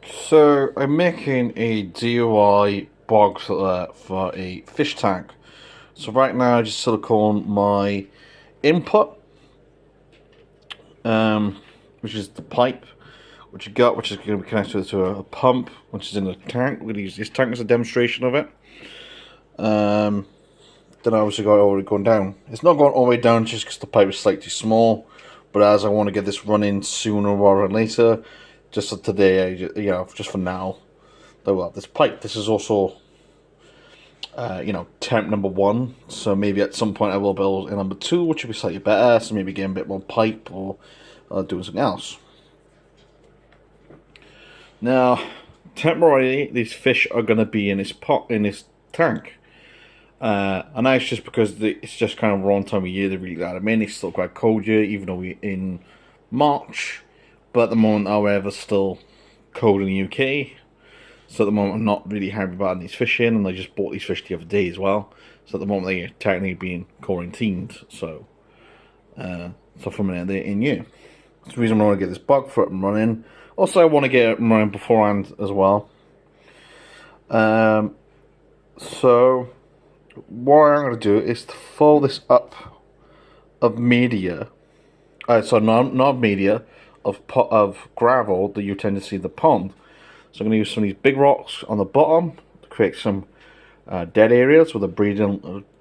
So I'm making a DIY bog filter for a fish tank. So right now I just silicone my input, which is the pipe, which you got, which is going to be connected to a pump, which is in the tank. We're going to use this tank as a demonstration of it. Then I obviously got it already going down. It's not going all the way down just because the pipe is slightly small, but as I want to get this running sooner rather than later, just for today, just for now, I will have this pipe. This is also, temp number 1, so maybe at some point I will build a number 2, which will be slightly better, so maybe getting a bit more pipe or doing something else. Now, temporarily, these fish are going to be in this pot, in this tank. And that's just because it's just kind of wrong time of year to really let them in. It's still quite cold here, even though we're in March. But at the moment, however, still cold in the UK. So at the moment, I'm not really happy about these fish in, and I just bought these fish the other day as well. So at the moment, they're technically being quarantined. So from there, they're in here. That's the reason I want to get this bog foot and running. Also, I want to get it running beforehand as well. So what I'm going to do is to fill this up of media. Not media, of gravel that you tend to see in the pond. So I'm going to use some of these big rocks on the bottom to create some dead areas where the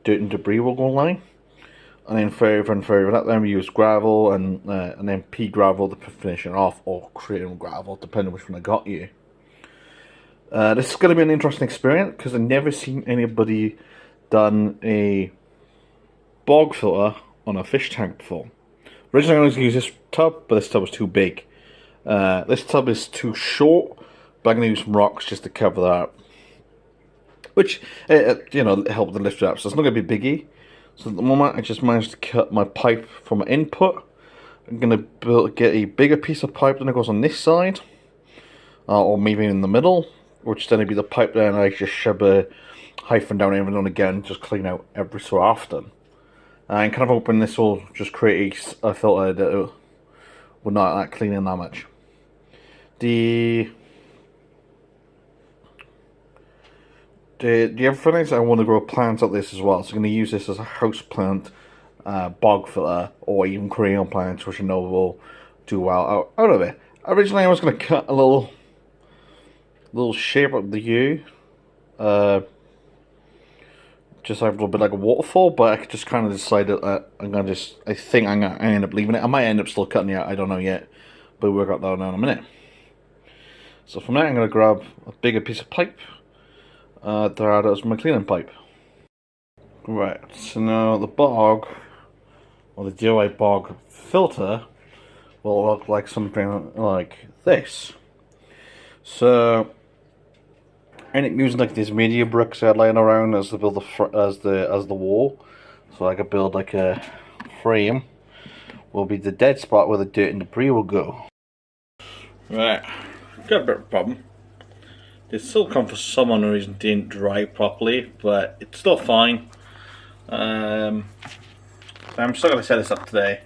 dirt and debris will go line. And then further and further up, then we use gravel and then pea gravel to finish it off, or creating gravel, depending on which one I got you. This is going to be an interesting experience because I've never seen anybody done a bog filter on a fish tank before. Originally I was going to use this tub, but this tub was too big. This tub is too short, but I'm going to use some rocks just to cover that up. Which, help to lift it up, so it's not going to be biggie. So at the moment I just managed to cut my pipe from my input. I'm going to get a bigger piece of pipe than it goes on this side. Or maybe in the middle, which then would be the pipe there, and I just shove a hyphen down every now and again, just clean out every so often. And kind of hoping this will just create a filter that will not clean in that much. The other thing is I want to grow plants out this as well, so I'm going to use this as a house plant bog filter, or even Korean plants, which I know will do well out of it. Originally I was going to cut a little shape of the U, just have a little bit like a waterfall, but I just kind of decided I think I'm gonna end up leaving it. I might end up still cutting it out, I don't know yet, but we'll work out that in a minute. So from there I'm going to grab a bigger piece of pipe, that as my cleaning pipe. Right, so now the bog, or the DIY bog filter, will look like something like this. So I end up using like these media bricks I had lying around as the wall. So I could build like a frame. Will be the dead spot where the dirt and debris will go. Right, got a bit of a problem. The silicone for some unknown reason didn't dry properly, but it's still fine. I'm still going to set this up today.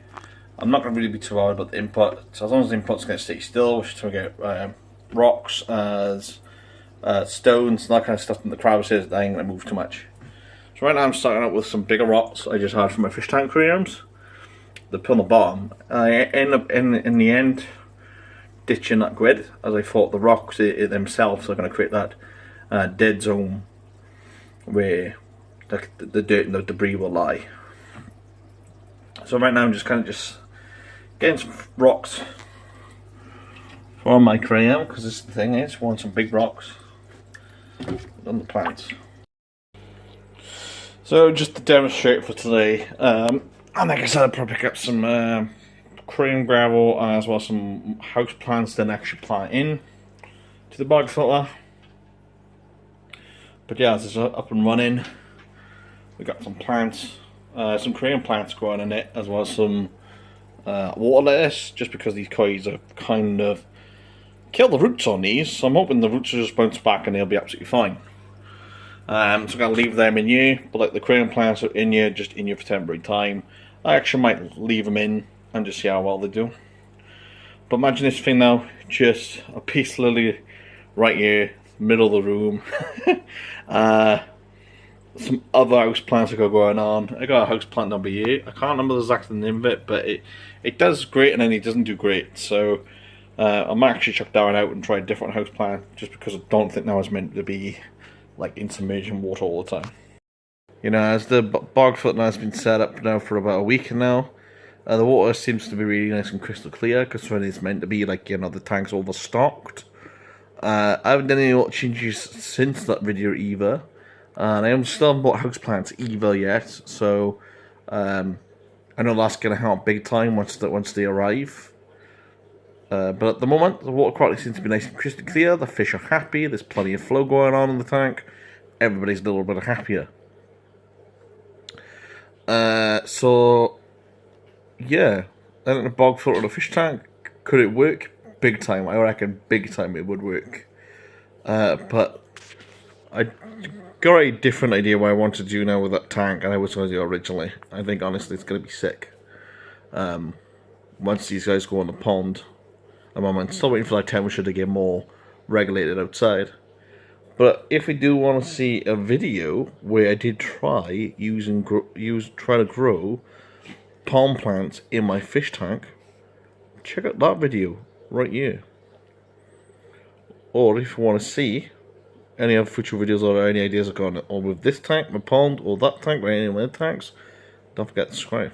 I'm not going to really be too worried about the input. So as long as the input's going to stay still, we're just going to get rocks as stones and that kind of stuff in the crevices. That ain't going to move too much. So right now I'm starting out with some bigger rocks I just had from my fish tank aquariums. They put on the bottom. I end up in the end ditching that grid, as I thought the rocks themselves are going to create that dead zone where the dirt and the debris will lie. So right now I'm just getting some rocks for my aquarium, because this thing is, I want some big rocks on the plants. So just to demonstrate for today, and like I said, I'll probably pick up some cream gravel as well as some house plants, then actually plant in to the bog filter. But yeah, this is up and running. We got some plants, some Korean plants growing in it, as well as some water lettuce, just because these kois are kind of killed the roots on these, so I'm hoping the roots will just bounce back and they'll be absolutely fine. So I'm going to leave them in here, but like the Korean plants are in here, just in here for temporary time. I actually might leave them in and just see how well they do. But imagine this thing now, just a peace lily right here, middle of the room. Some other house plants I got going on. I got a house plant number here. I can't remember the exact name of it, but it does great and then it doesn't do great. So I might actually chuck that one out and try a different house plant, just because I don't think that was meant to be like in submerging water all the time. You know, as the bog filter has been set up now for about a week now, the water seems to be really nice and crystal clear, because when it's meant to be, like, you know, the tank's overstocked. I haven't done any changes since that video either, and I still haven't bought houseplants either yet, so I know that's going to help big time once they arrive. But at the moment, the water quality seems to be nice and crystal clear, the fish are happy, there's plenty of flow going on in the tank, everybody's a little bit happier. So yeah, I think the bog filter in a fish tank, could it work? Big time. I reckon big time it would work. But I got a different idea what I want to do now with that tank and I was going to do originally. I think honestly it's going to be sick. Once these guys go on the pond, I'm still waiting for that temperature to get more regulated outside. But if we do want to see a video where I did try try to grow palm plants in my fish tank, check out that video right here. Or if you want to see any other future videos or any ideas I've got on with this tank, my pond, or that tank, or any of my other tanks, don't forget to subscribe.